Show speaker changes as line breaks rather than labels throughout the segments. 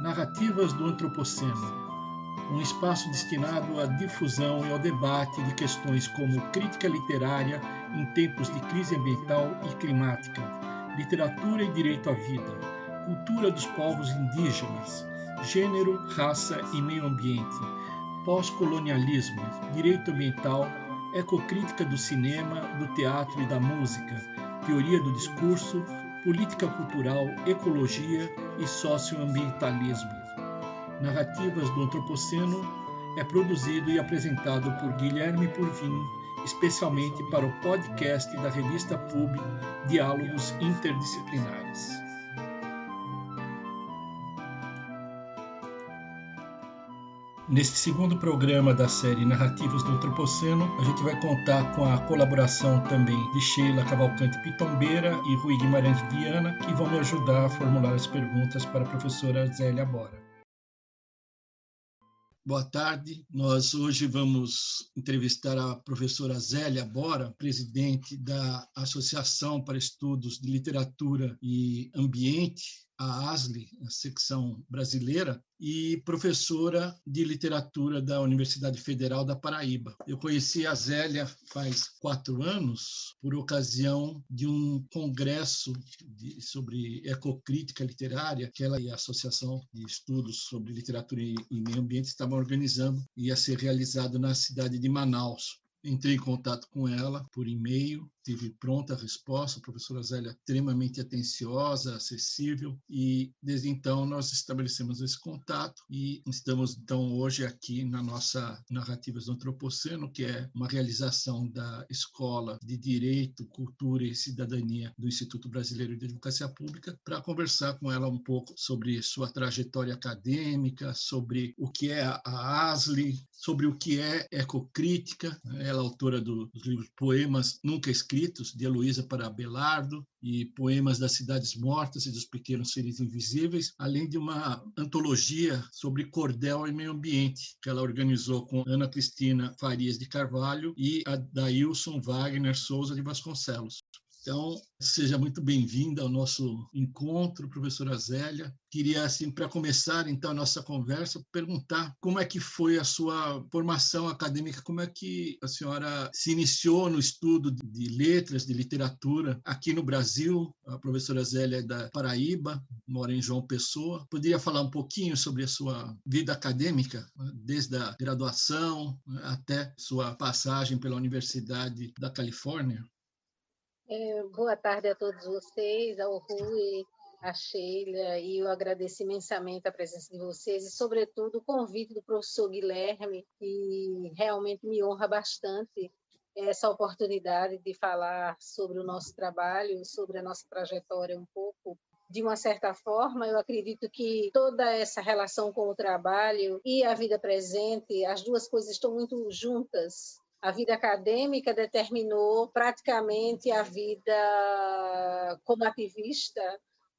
Narrativas do Antropoceno, um espaço destinado à difusão e ao debate de questões como crítica literária em tempos de crise ambiental e climática, literatura e direito à vida, cultura dos povos indígenas, gênero, raça e meio ambiente, pós-colonialismo, direito ambiental, ecocrítica do cinema, do teatro e da música, teoria do discurso, política cultural, ecologia e socioambientalismo. Narrativas do Antropoceno é produzido e apresentado por Guilherme Purvin, especialmente para o podcast da revista PUB Diálogos Interdisciplinares. Neste segundo programa da série Narrativas do Antropoceno, a gente vai contar com a colaboração também de Sheila Cavalcante Pitombeira e Rui Guimarães Viana, que vão me ajudar a formular as perguntas para a professora Zélia Bora. Boa tarde. Nós hoje vamos entrevistar a professora Zélia Bora, presidente da Associação para Estudos de Literatura e Ambiente, a ASLI, a secção brasileira, e professora de literatura da Universidade Federal da Paraíba. Eu conheci a Zélia faz 4 anos, por ocasião de um congresso sobre ecocrítica literária, que ela e a Associação de Estudos sobre Literatura e Meio Ambiente estavam organizando, ia ser realizado na cidade de Manaus. Entrei em contato com ela por e-mail, tive pronta a resposta, a professora Zélia extremamente atenciosa, acessível, e desde então nós estabelecemos esse contato e estamos então hoje aqui na nossa Narrativas do Antropoceno, que é uma realização da Escola de Direito, Cultura e Cidadania do Instituto Brasileiro de Advocacia Pública, para conversar com ela um pouco sobre sua trajetória acadêmica, sobre o que é a ASLI, sobre o que é ecocrítica. Ela é autora dos livros Poemas Nunca Escritos, de Heloísa para Abelardo, e Poemas das Cidades Mortas e dos Pequenos Seres Invisíveis, além de uma antologia sobre cordel e meio ambiente, que ela organizou com Ana Cristina Farias de Carvalho e a Dailson Wagner Souza de Vasconcelos. Então, seja muito bem-vinda ao nosso encontro, professora Zélia. Queria, assim, para começar, então, a nossa conversa, perguntar como é que foi a sua formação acadêmica, como é que a senhora se iniciou no estudo de letras, de literatura aqui no Brasil. A professora Zélia é da Paraíba, mora em João Pessoa. Poderia falar um pouquinho sobre a sua vida acadêmica, desde a graduação até sua passagem pela Universidade da Califórnia?
Boa tarde a todos vocês, ao Rui, a Sheila, e eu agradeço imensamente a presença de vocês e, sobretudo, o convite do professor Guilherme, que realmente me honra bastante essa oportunidade de falar sobre o nosso trabalho, sobre a nossa trajetória um pouco. De uma certa forma, eu acredito que toda essa relação com o trabalho e a vida presente, as duas coisas estão muito juntas. A vida acadêmica determinou praticamente a vida como ativista,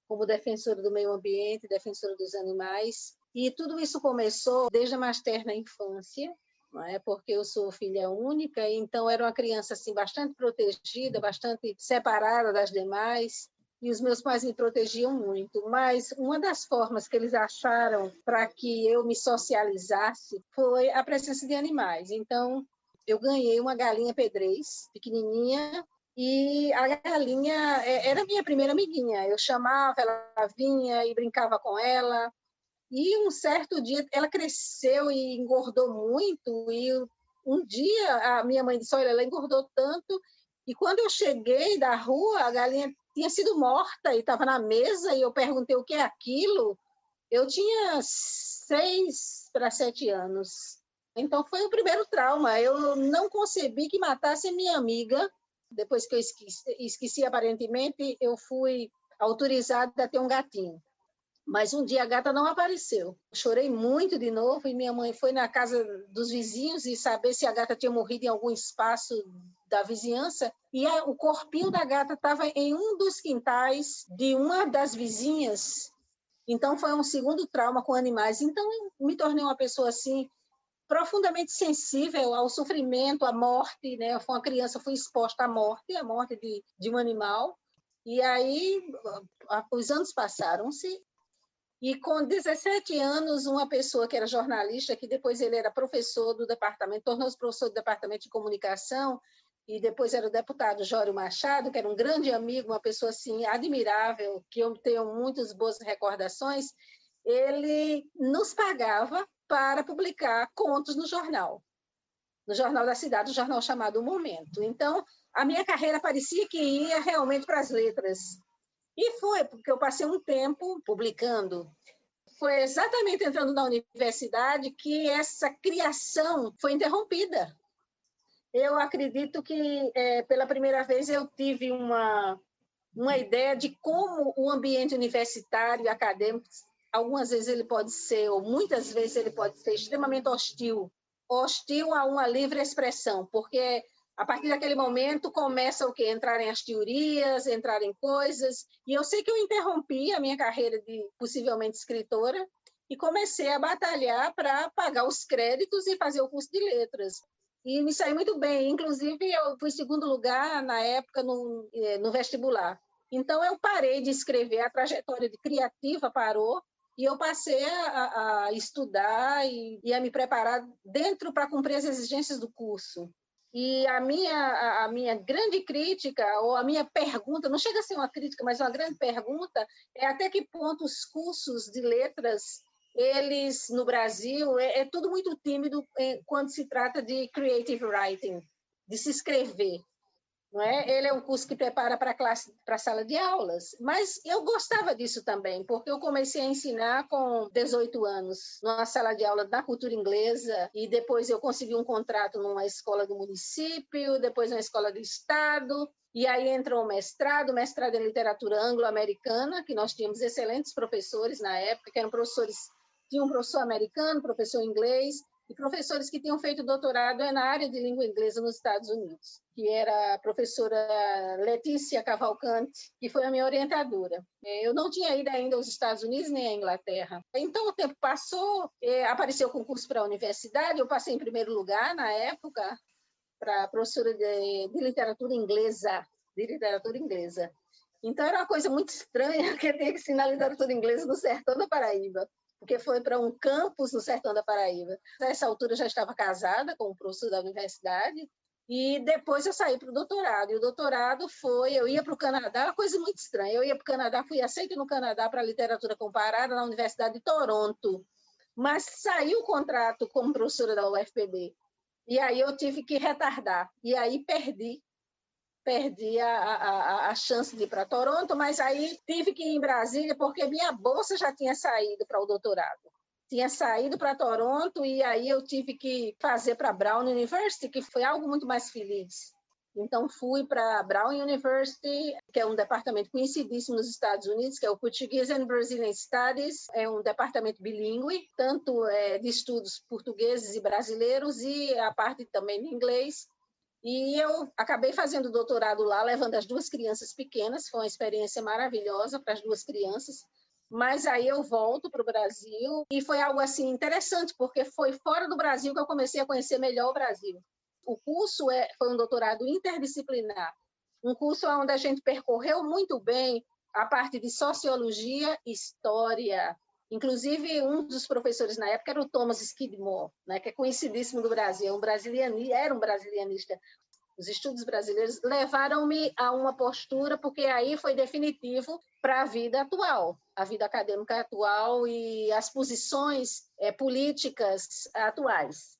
como defensora do meio ambiente, defensora dos animais. E tudo isso começou desde a mais terna infância, não é? Porque eu sou filha única, então era uma criança assim, bastante protegida, bastante separada das demais. E os meus pais me protegiam muito, mas uma das formas que eles acharam para que eu me socializasse foi a presença de animais. Então, eu ganhei uma galinha pedrez, pequenininha, e a galinha era a minha primeira amiguinha. Eu chamava, ela vinha e brincava com ela. E um certo dia ela cresceu e engordou muito, e um dia a minha mãe disse, olha, ela engordou tanto, e quando eu cheguei da rua, a galinha tinha sido morta e estava na mesa, e eu perguntei o que é aquilo. Eu tinha 6 para 7 anos. Então, foi o primeiro trauma. Eu não concebi que matasse a minha amiga. Depois que eu esqueci aparentemente, eu fui autorizada a ter um gatinho. Mas um dia a gata não apareceu. Chorei muito de novo e minha mãe foi na casa dos vizinhos e saber se a gata tinha morrido em algum espaço da vizinhança. E o corpinho da gata estava em um dos quintais de uma das vizinhas. Então, foi um segundo trauma com animais. Então, eu me tornei uma pessoa assim, profundamente sensível ao sofrimento, à morte, né? Fui uma criança, fui exposta à morte de um animal. E aí, os anos passaram-se E com 17 anos, uma pessoa que era jornalista, que depois ele era professor do departamento, tornou-se professor do departamento de comunicação, e depois era o deputado Jório Machado, que era um grande amigo, uma pessoa assim admirável, que eu tenho muitas boas recordações. Ele nos pagava para publicar contos no jornal da cidade, o jornal chamado O Momento. Então, a minha carreira parecia que ia realmente para as letras. E foi, porque eu passei um tempo publicando. Foi exatamente entrando na universidade que essa criação foi interrompida. Eu acredito que, pela primeira vez, eu tive uma ideia de como o ambiente universitário e acadêmico, algumas vezes ele pode ser, ou muitas vezes ele pode ser extremamente hostil a uma livre expressão, porque a partir daquele momento começa o quê? Entrarem as teorias, entrarem coisas, e eu sei que eu interrompi a minha carreira de possivelmente escritora e comecei a batalhar para pagar os créditos e fazer o curso de letras. E me saí muito bem, inclusive eu fui segundo lugar na época no vestibular. Então eu parei de escrever, a trajetória de criativa parou, e eu passei a estudar e a me preparar dentro para cumprir as exigências do curso. E a minha grande crítica, ou a minha pergunta, não chega a ser uma crítica, mas uma grande pergunta, é até que ponto os cursos de letras, eles, no Brasil, é tudo muito tímido quando se trata de creative writing, de se escrever. Não é? Ele é um curso que prepara para a sala de aulas, mas eu gostava disso também, porque eu comecei a ensinar com 18 anos, numa sala de aula da cultura inglesa, e depois eu consegui um contrato numa escola do município, depois numa escola do estado, e aí entrou o mestrado em literatura anglo-americana, que nós tínhamos excelentes professores na época, que eram professores, tinha um professor americano, professor inglês, e professores que tinham feito doutorado na área de língua inglesa nos Estados Unidos, que era a professora Letícia Cavalcante, que foi a minha orientadora. Eu não tinha ido ainda aos Estados Unidos nem à Inglaterra. Então, o tempo passou, apareceu o concurso para a universidade, eu passei em primeiro lugar na época, para professora de literatura inglesa, Então, era uma coisa muito estranha que eu tinha que ensinar literatura inglesa no sertão da Paraíba, porque foi para um campus no sertão da Paraíba. Nessa altura, eu já estava casada com um professor da universidade, e depois eu saí para o doutorado. E o doutorado eu ia para o Canadá, uma coisa muito estranha. Eu ia para o Canadá, fui aceita no Canadá para literatura comparada na Universidade de Toronto, mas saiu o contrato como professora da UFPB. E aí eu tive que retardar. E aí perdi a chance de ir para Toronto, mas aí tive que ir em Brasília porque minha bolsa já tinha saído para o doutorado. Tinha saído para Toronto e aí eu tive que fazer para Brown University, que foi algo muito mais feliz. Então, fui para Brown University, que é um departamento conhecidíssimo nos Estados Unidos, que é o Portuguese and Brazilian Studies, é um departamento bilíngue, tanto de estudos portugueses e brasileiros, e a parte também de inglês. E eu acabei fazendo doutorado lá, levando as duas crianças pequenas, foi uma experiência maravilhosa para as duas crianças, mas aí eu volto para o Brasil, e foi algo assim interessante, porque foi fora do Brasil que eu comecei a conhecer melhor o Brasil. O curso foi um doutorado interdisciplinar, um curso onde a gente percorreu muito bem a parte de sociologia e história. Inclusive, um dos professores na época era o Thomas Skidmore, né, que é conhecidíssimo do Brasil, era um brasilianista. Os estudos brasileiros levaram-me a uma postura, porque aí foi definitivo para a vida atual, a vida acadêmica atual e as posições políticas atuais,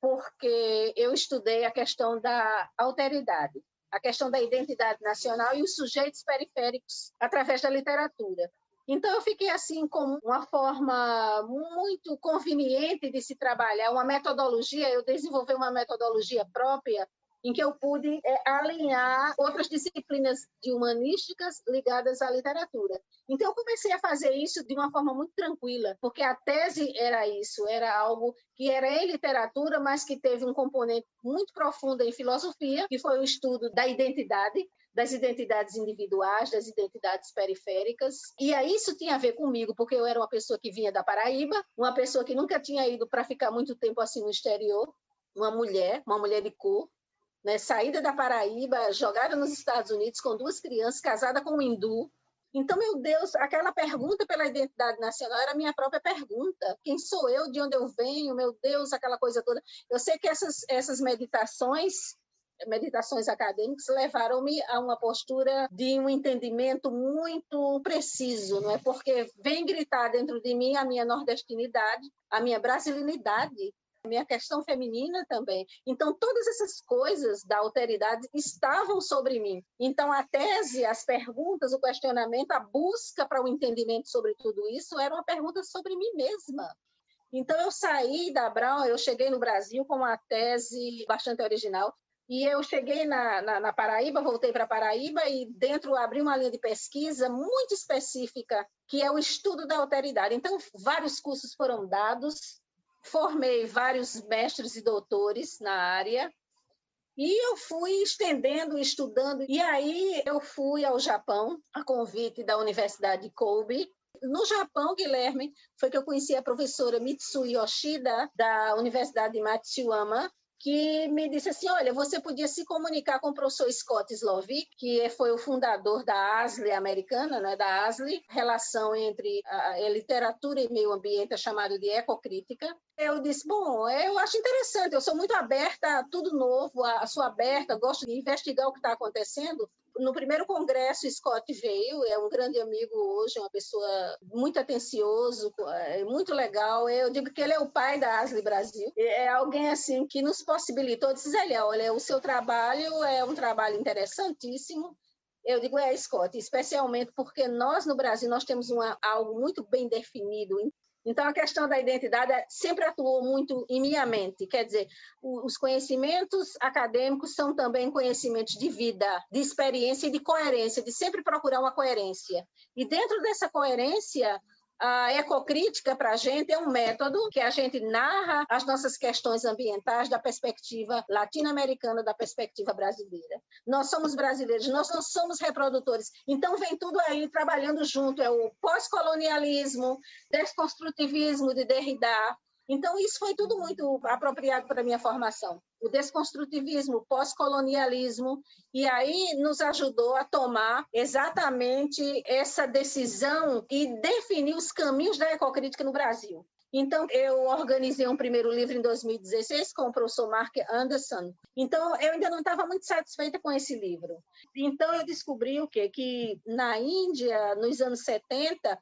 porque eu estudei a questão da alteridade, a questão da identidade nacional e os sujeitos periféricos através da literatura. Então, eu fiquei assim com uma forma muito conveniente de se trabalhar, uma metodologia, eu desenvolvi uma metodologia própria em que eu pude alinhar outras disciplinas de humanísticas ligadas à literatura. Então, eu comecei a fazer isso de uma forma muito tranquila, porque a tese era isso, era algo que era em literatura, mas que teve um componente muito profundo em filosofia, que foi o estudo da identidade, das identidades individuais, das identidades periféricas. E aí isso tinha a ver comigo, porque eu era uma pessoa que vinha da Paraíba, uma pessoa que nunca tinha ido para ficar muito tempo assim no exterior, uma mulher de cor, né, saída da Paraíba, jogada nos Estados Unidos com duas crianças, casada com um hindu. Então, meu Deus, aquela pergunta pela identidade nacional era a minha própria pergunta. Quem sou eu? De onde eu venho? Meu Deus, aquela coisa toda. Eu sei que essas meditações acadêmicas levaram-me a uma postura de um entendimento muito preciso, não é? Porque vem gritar dentro de mim a minha nordestinidade, a minha brasilinidade, a minha questão feminina também. Então, todas essas coisas da alteridade estavam sobre mim. Então, a tese, as perguntas, o questionamento, a busca para o entendimento sobre tudo isso era uma pergunta sobre mim mesma. Então, eu saí da Brown, eu cheguei no Brasil com uma tese bastante original, e eu cheguei na Paraíba, voltei para Paraíba e dentro abri uma linha de pesquisa muito específica, que é o estudo da alteridade. Então, vários cursos foram dados, formei vários mestres e doutores na área, e eu fui estendendo, estudando. E aí eu fui ao Japão, a convite da Universidade de Kobe. No Japão, Guilherme, foi que eu conheci a professora Mitsui Yoshida, da Universidade de Matsuyama, que me disse assim, olha, você podia se comunicar com o professor Scott Slovic, que foi o fundador da ASLE americana, né, da ASLE, relação entre a literatura e meio ambiente, é chamado de ecocrítica. Eu disse, bom, eu acho interessante, eu sou muito aberta a tudo novo, sou aberta, gosto de investigar o que está acontecendo. No primeiro congresso, Scott veio, é um grande amigo hoje, uma pessoa muito atencioso, muito legal. Eu digo que ele é o pai da ASLE Brasil. É alguém assim que nos possibilitou, disse, Zélia, olha, o seu trabalho é um trabalho interessantíssimo. Eu digo, Scott, especialmente porque nós no Brasil nós temos algo muito bem definido. Então, a questão da identidade sempre atuou muito em minha mente. Quer dizer, os conhecimentos acadêmicos são também conhecimentos de vida, de experiência e de coerência, de sempre procurar uma coerência. E dentro dessa coerência, a ecocrítica, para a gente, é um método que a gente narra as nossas questões ambientais da perspectiva latino-americana, da perspectiva brasileira. Nós somos brasileiros, nós não somos reprodutores. Então, vem tudo aí trabalhando junto. É o pós-colonialismo, desconstrutivismo de Derrida. Então, isso foi tudo muito apropriado para a minha formação. O desconstrutivismo, o pós-colonialismo, e aí nos ajudou a tomar exatamente essa decisão e definir os caminhos da ecocrítica no Brasil. Então, eu organizei um primeiro livro em 2016 com o professor Mark Anderson. Então, eu ainda não estava muito satisfeita com esse livro. Então, eu descobri o quê? Que na Índia, nos anos 70,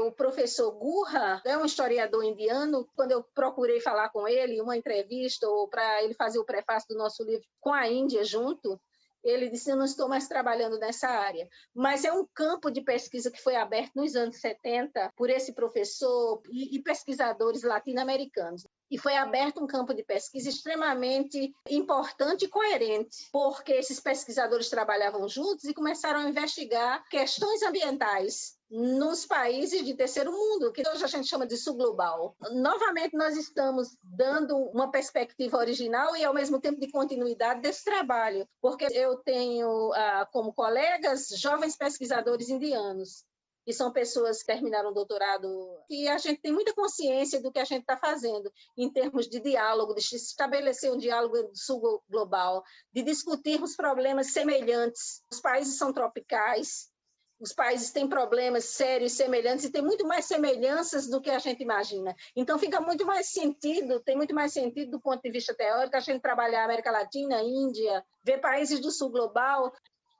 o professor Gurra, é um historiador indiano, quando eu procurei falar com ele, uma entrevista, ou para ele fazer o prefácio do nosso livro com a Índia junto, ele disse, eu não estou mais trabalhando nessa área. Mas é um campo de pesquisa que foi aberto nos anos 70 por esse professor e pesquisadores latino-americanos. E foi aberto um campo de pesquisa extremamente importante e coerente, porque esses pesquisadores trabalhavam juntos e começaram a investigar questões ambientais nos países de terceiro mundo, que hoje a gente chama de sul global. Novamente, nós estamos dando uma perspectiva original e, ao mesmo tempo, de continuidade desse trabalho, porque eu tenho como colegas jovens pesquisadores indianos, que são pessoas que terminaram o doutorado, e a gente tem muita consciência do que a gente está fazendo em termos de diálogo, de estabelecer um diálogo sul global, de discutirmos problemas semelhantes. Os países são tropicais, os países têm problemas sérios, semelhantes, e tem muito mais semelhanças do que a gente imagina. Então, fica muito mais sentido, tem muito mais sentido do ponto de vista teórico, a gente trabalhar a América Latina, a Índia, ver países do sul global.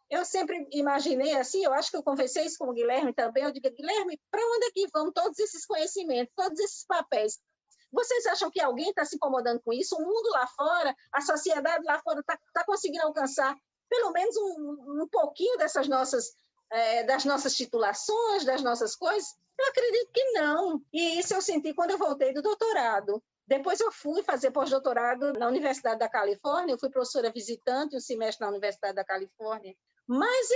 Eu sempre imaginei assim, eu acho que eu conversei isso com o Guilherme também, eu digo, Guilherme, para onde é que vão todos esses conhecimentos, todos esses papéis? Vocês acham que alguém está se incomodando com isso? O mundo lá fora, a sociedade lá fora está conseguindo alcançar pelo menos um pouquinho das nossas titulações, das nossas coisas? Eu acredito que não. E isso eu senti quando eu voltei do doutorado. Depois eu fui fazer pós-doutorado na Universidade da Califórnia, eu fui professora visitante um semestre na Universidade da Califórnia, mas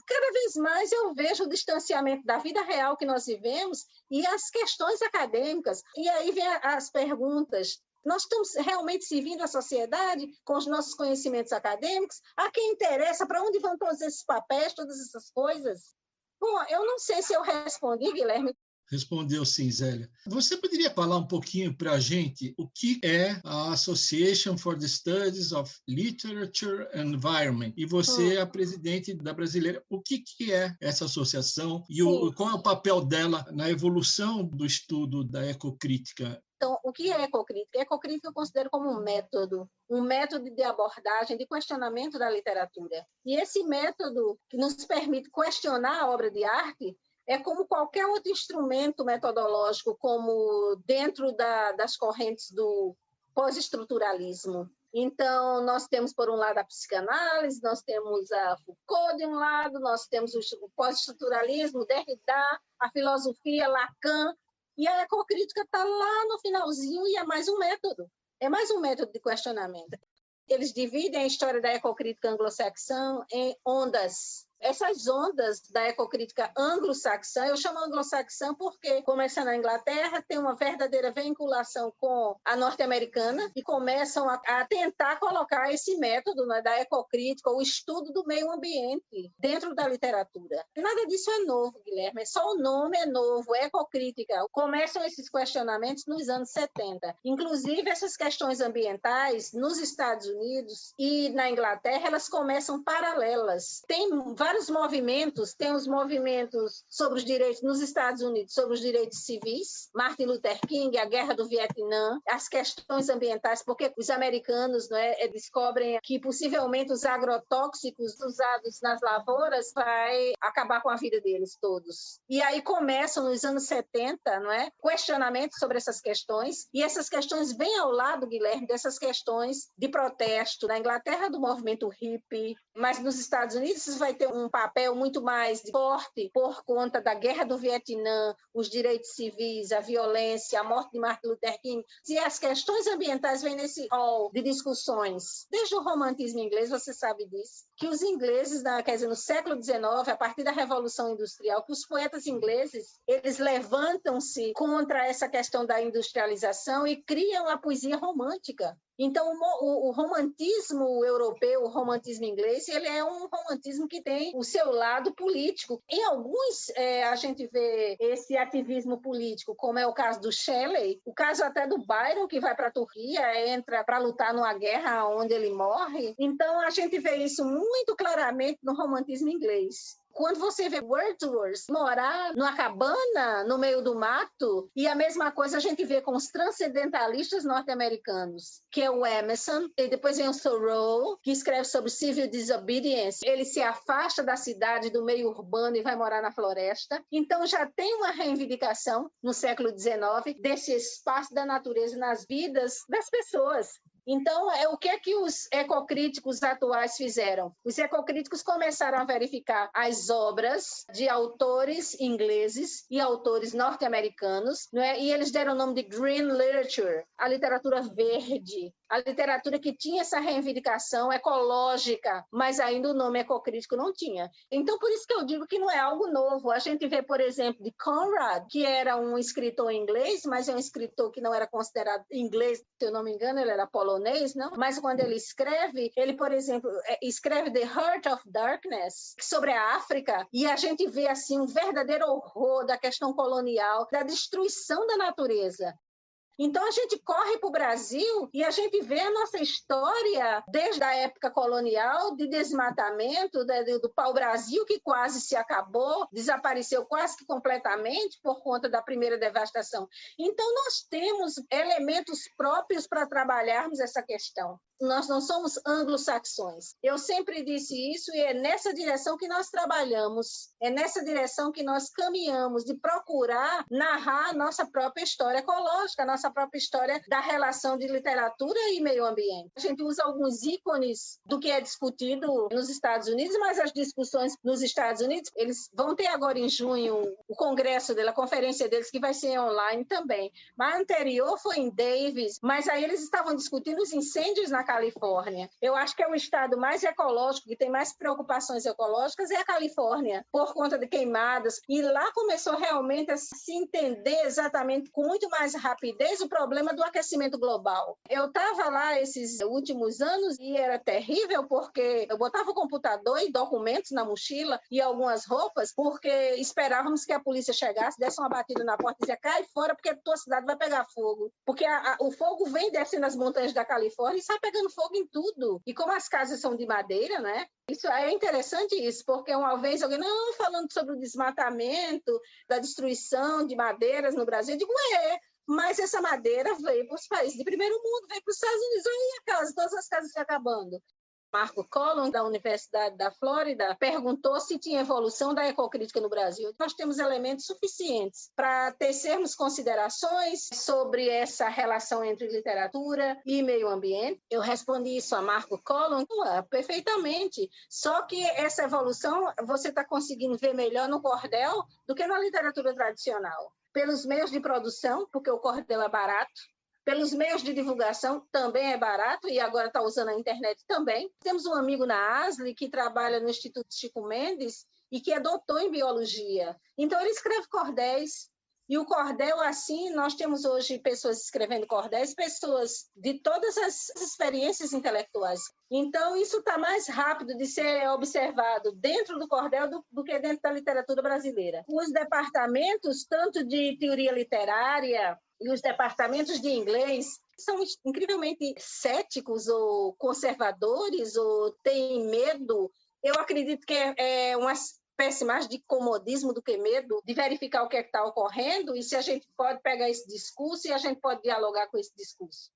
cada vez mais eu vejo o distanciamento da vida real que nós vivemos e as questões acadêmicas. E aí vem as perguntas. Nós estamos realmente servindo a sociedade com os nossos conhecimentos acadêmicos? A quem interessa? Para onde vão todos esses papéis, todas essas coisas? Bom, eu não sei se eu respondi, Guilherme.
Respondeu sim, Zélia. Você poderia falar um pouquinho para a gente o que é a Association for the Studies of Literature and Environment? E você é a presidente da brasileira. O que é essa associação e qual é o papel dela na evolução do estudo da ecocrítica?
Então, o que é ecocrítica? Ecocrítica eu considero como um método de abordagem, de questionamento da literatura. E esse método que nos permite questionar a obra de arte é como qualquer outro instrumento metodológico, como dentro das correntes do pós-estruturalismo. Então, nós temos, por um lado, a psicanálise, nós temos a Foucault de um lado, nós temos o pós-estruturalismo, Derrida, a filosofia, Lacan, e a ecocrítica está lá no finalzinho e é mais um método de questionamento. Eles dividem a história da ecocrítica anglo-saxã em ondas. Essas ondas da ecocrítica anglo-saxã, eu chamo anglo-saxã porque começa na Inglaterra, tem uma verdadeira vinculação com a norte-americana e começam a tentar colocar esse método, né, da ecocrítica, o estudo do meio ambiente dentro da literatura. E nada disso é novo, Guilherme, só o nome é novo, ecocrítica. Começam esses questionamentos nos anos 70. Inclusive, essas questões ambientais nos Estados Unidos e na Inglaterra, elas começam paralelas. Tem vários movimentos, tem os movimentos sobre os direitos nos Estados Unidos, sobre os direitos civis, Martin Luther King, a Guerra do Vietnã, as questões ambientais, porque os americanos, né, descobrem que possivelmente os agrotóxicos usados nas lavouras vai acabar com a vida deles todos. E aí começam nos anos 70, não é, questionamentos sobre essas questões, e essas questões vêm ao lado, Guilherme, dessas questões de protesto. Na Inglaterra, do movimento hippie, mas nos Estados Unidos isso vai ter um papel muito mais forte por conta da Guerra do Vietnã, os direitos civis, a violência, a morte de Martin Luther King. E as questões ambientais vêm nesse hall de discussões. Desde o romantismo inglês, você sabe disso, que os ingleses, no século XIX, a partir da Revolução Industrial, que os poetas ingleses, eles levantam-se contra essa questão da industrialização e criam a poesia romântica. Então, o romantismo europeu, o romantismo inglês, ele é um romantismo que tem o seu lado político. Em alguns, a gente vê esse ativismo político, como é o caso do Shelley, o caso até do Byron, que vai para a Turquia, entra para lutar numa guerra onde ele morre. Então, a gente vê isso muito claramente no romantismo inglês. Quando você vê Wordsworth morar numa cabana no meio do mato, e a mesma coisa a gente vê com os transcendentalistas norte-americanos, que é o Emerson, e depois vem o Thoreau, que escreve sobre civil disobedience. Ele se afasta da cidade, do meio urbano e vai morar na floresta. Então já tem uma reivindicação no século XIX desse espaço da natureza nas vidas das pessoas. Então, o que é que os ecocríticos atuais fizeram? Os ecocríticos começaram a verificar as obras de autores ingleses e autores norte-americanos, não é? E eles deram o nome de Green Literature, a literatura verde, a literatura que tinha essa reivindicação ecológica, mas ainda o nome ecocrítico não tinha. Então, por isso que eu digo que não é algo novo. A gente vê, por exemplo, de Conrad, que era um escritor inglês, mas é um escritor que não era considerado inglês, se eu não me engano, ele era polonês, não? Mas quando ele escreve, ele, por exemplo, escreve The Heart of Darkness, sobre a África, e a gente vê assim um verdadeiro horror da questão colonial, da destruição da natureza. Então, a gente corre para o Brasil e a gente vê a nossa história desde a época colonial, de desmatamento, do pau-brasil, que quase se acabou, desapareceu quase que completamente por conta da primeira devastação. Então, nós temos elementos próprios para trabalharmos essa questão. Nós não somos anglo-saxões. Eu sempre disse isso e é nessa direção que nós trabalhamos, é nessa direção que nós caminhamos, de procurar narrar a nossa própria história ecológica, a nossa própria história da relação de literatura e meio ambiente. A gente usa alguns ícones do que é discutido nos Estados Unidos, mas as discussões nos Estados Unidos, eles vão ter agora em junho o congresso dele, a conferência deles, que vai ser online também. Mas a anterior foi em Davis, mas aí eles estavam discutindo os incêndios na Califórnia. Eu acho que é o estado mais ecológico, que tem mais preocupações ecológicas, é a Califórnia, por conta de queimadas. E lá começou realmente a se entender exatamente, com muito mais rapidez, o problema do aquecimento global. Eu estava lá esses últimos anos e era terrível, porque eu botava o computador e documentos na mochila e algumas roupas, porque esperávamos que a polícia chegasse, desse uma batida na porta e dizia: cai fora, porque a tua cidade vai pegar fogo. Porque o fogo vem descendo as montanhas da Califórnia e sai pegando fogo em tudo. E como as casas são de madeira, né? Isso é interessante isso, porque uma vez alguém não falando sobre o desmatamento, da destruição de madeiras no Brasil, eu digo, mas essa madeira veio para os países de primeiro mundo, veio para os Estados Unidos, aí todas as casas estão acabando. Marco Collum, da Universidade da Flórida, perguntou se tinha evolução da ecocrítica no Brasil. Nós temos elementos suficientes para tecermos considerações sobre essa relação entre literatura e meio ambiente. Eu respondi isso a Marco Collum perfeitamente, só que essa evolução você está conseguindo ver melhor no cordel do que na literatura tradicional. Pelos meios de produção, porque o cordel é barato, pelos meios de divulgação, também é barato, e agora está usando a internet também. Temos um amigo na ASLE que trabalha no Instituto Chico Mendes e que é doutor em biologia. Então, ele escreve cordéis. E o cordel, assim, nós temos hoje pessoas escrevendo cordéis, pessoas de todas as experiências intelectuais. Então, isso está mais rápido de ser observado dentro do cordel do que dentro da literatura brasileira. Os departamentos, tanto de teoria literária e os departamentos de inglês, são incrivelmente céticos ou conservadores ou têm medo. Eu acredito que é uma espécie mais de comodismo do que medo de verificar o que está ocorrendo e se a gente pode pegar esse discurso e a gente pode dialogar com esse discurso.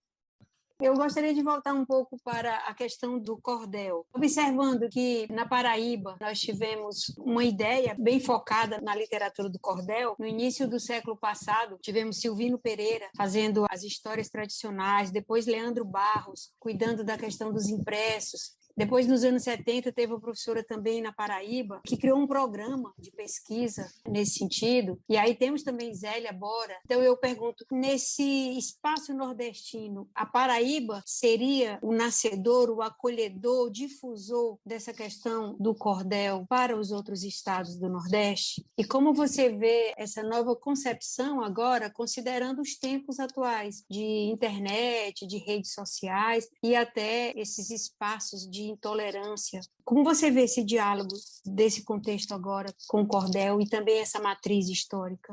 Eu gostaria de voltar um pouco para a questão do cordel. Observando que na Paraíba nós tivemos uma ideia bem focada na literatura do cordel. No início do século passado, tivemos Silvino Pereira fazendo as histórias tradicionais, depois Leandro Barros cuidando da questão dos impressos. Depois, nos anos 70, teve uma professora também na Paraíba que criou um programa de pesquisa nesse sentido. E aí temos também Zélia Bora. Então, eu pergunto, nesse espaço nordestino, a Paraíba seria o nascedor, o acolhedor, o difusor dessa questão do cordel para os outros estados do Nordeste? E como você vê essa nova concepção agora, considerando os tempos atuais de internet, de redes sociais e até esses espaços de intolerância? Como você vê esse diálogo desse contexto agora com o cordel e também essa matriz histórica?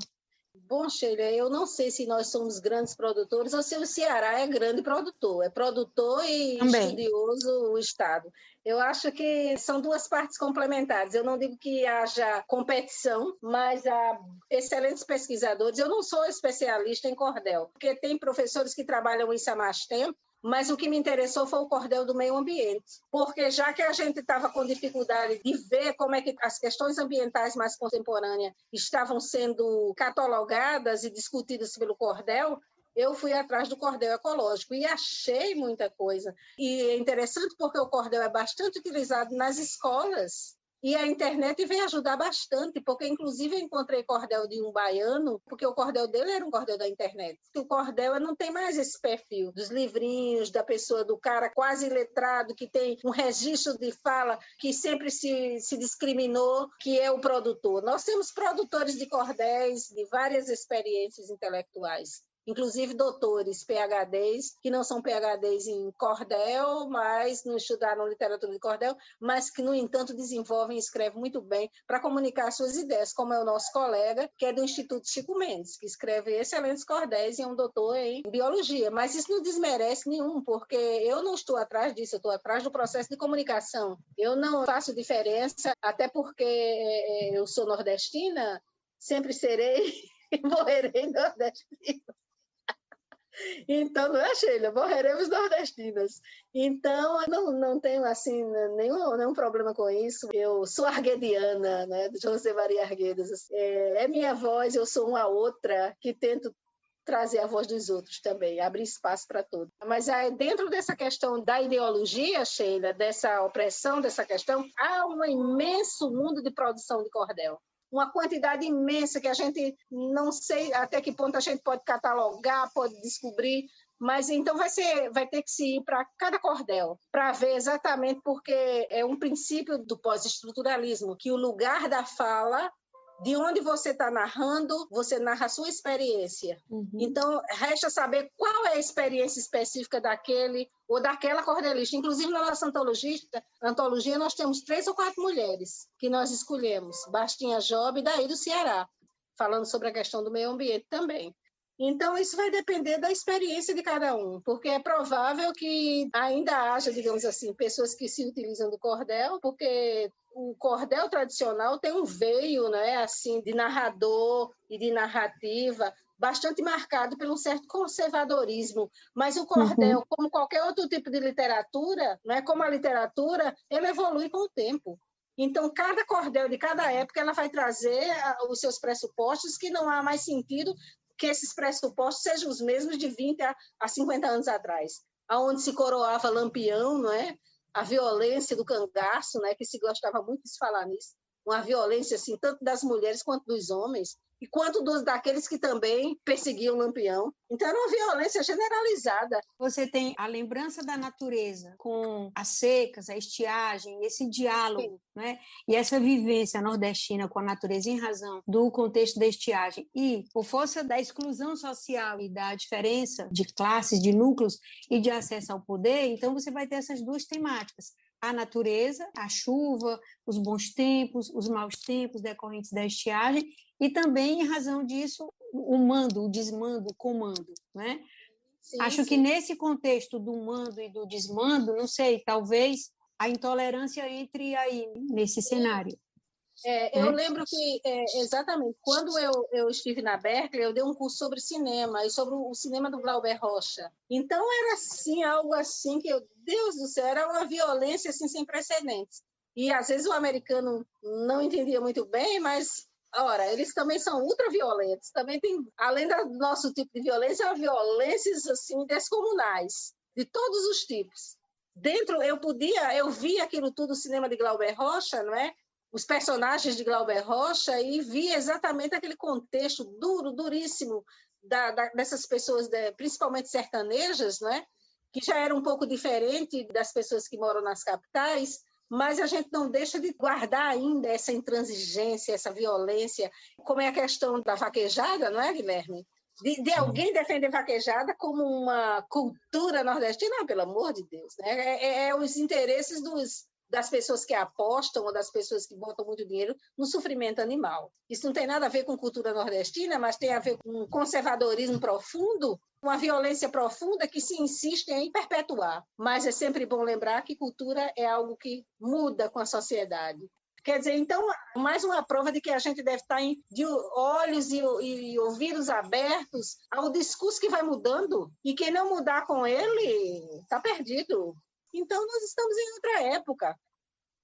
Bom, Sheila, eu não sei se nós somos grandes produtores ou se o Ceará é grande produtor. É produtor e também estudioso o Estado. Eu acho que são duas partes complementares. Eu não digo que haja competição, mas há excelentes pesquisadores. Eu não sou especialista em cordel, porque tem professores que trabalham isso há mais tempo, mas o que me interessou foi o cordel do meio ambiente, porque já que a gente estava com dificuldade de ver como é que as questões ambientais mais contemporâneas estavam sendo catalogadas e discutidas pelo cordel, eu fui atrás do cordel ecológico e achei muita coisa. E é interessante porque o cordel é bastante utilizado nas escolas. E a internet veio ajudar bastante, porque inclusive eu encontrei cordel de um baiano, porque o cordel dele era um cordel da internet. O cordel não tem mais esse perfil dos livrinhos, da pessoa, do cara quase letrado, que tem um registro de fala que sempre se discriminou, que é o produtor. Nós temos produtores de cordéis de várias experiências intelectuais. Inclusive doutores, PhDs, que não são PhDs em cordel, mas não estudaram literatura de cordel, mas que, no entanto, desenvolvem e escrevem muito bem para comunicar suas ideias, como é o nosso colega, que é do Instituto Chico Mendes, que escreve excelentes cordéis e é um doutor em biologia. Mas isso não desmerece nenhum, porque eu não estou atrás disso, eu estou atrás do processo de comunicação. Eu não faço diferença, até porque eu sou nordestina, sempre serei e morrerei nordestina. Então, não é, Sheila? Morreremos nordestinas. Então, eu não tenho assim, nenhum problema com isso. Eu sou arguediana, né, de José Maria Arguedas. É minha voz, eu sou uma outra que tento trazer a voz dos outros também, abrir espaço para todos. Mas dentro dessa questão da ideologia, Sheila, dessa opressão, dessa questão, há um imenso mundo de produção de cordel. Uma quantidade imensa que a gente não sei até que ponto a gente pode catalogar, pode descobrir, Mas então vai ter que se ir para cada cordel, para ver exatamente, porque é um princípio do pós-estruturalismo, que o lugar da fala, de onde você está narrando, você narra a sua experiência. Então, resta saber qual é a experiência específica daquele ou daquela cordelista. Inclusive, na nossa antologia, nós temos 3 ou 4 mulheres que nós escolhemos. Bastinha Job, daí do Ceará, falando sobre a questão do meio ambiente também. Então, isso vai depender da experiência de cada um, porque é provável que ainda haja, digamos assim, pessoas que se utilizam do cordel, porque o cordel tradicional tem um veio, né, assim, de narrador e de narrativa bastante marcado por um certo conservadorismo, mas o cordel, como qualquer outro tipo de literatura, né, como a literatura, ele evolui com o tempo. Então, cada cordel de cada época ela vai trazer os seus pressupostos, que não há mais sentido que esses pressupostos sejam os mesmos de 20 a 50 anos atrás, onde se coroava Lampião, não é? A violência do cangaço, né? Que se gostava muito de se falar nisso, uma violência assim, tanto das mulheres quanto dos homens, e quanto daqueles que também perseguiam Lampião. Então, era uma violência generalizada.
Você tem a lembrança da natureza com as secas, a estiagem, esse diálogo, né? E essa vivência nordestina com a natureza em razão do contexto da estiagem e por força da exclusão social e da diferença de classes, de núcleos e de acesso ao poder, então você vai ter essas duas temáticas. A natureza, a chuva, os bons tempos, os maus tempos decorrentes da estiagem e também, em razão disso, o mando, o desmando, o comando, né? Sim, acho que nesse contexto do mando e do desmando, não sei, talvez a intolerância entre aí, nesse cenário.
Eu lembro que, exatamente, quando eu estive na Berkeley, eu dei um curso sobre cinema, e sobre o cinema do Glauber Rocha. Então, era assim, algo assim que, Deus do céu, era uma violência assim, sem precedentes. E, às vezes, o americano não entendia muito bem, mas, ora, eles também são ultraviolentos. Também tem, além do nosso tipo de violência, violências assim, descomunais, de todos os tipos. Eu via aquilo tudo, o cinema de Glauber Rocha, não é? Os personagens de Glauber Rocha e vi exatamente aquele contexto duríssimo dessas pessoas, principalmente sertanejas, né? Que já era um pouco diferente das pessoas que moram nas capitais, mas a gente não deixa de guardar ainda essa intransigência, essa violência, como é a questão da vaquejada, não é, Guilherme? De alguém defender vaquejada como uma cultura nordestina, pelo amor de Deus, né? Os interesses das pessoas que apostam ou das pessoas que botam muito dinheiro no sofrimento animal. Isso não tem nada a ver com cultura nordestina, mas tem a ver com um conservadorismo profundo, uma violência profunda que se insiste em perpetuar. Mas é sempre bom lembrar que cultura é algo que muda com a sociedade. Quer dizer, então, mais uma prova de que a gente deve estar de olhos e ouvidos abertos ao discurso que vai mudando, e quem não mudar com ele está perdido. Então, nós estamos em outra época,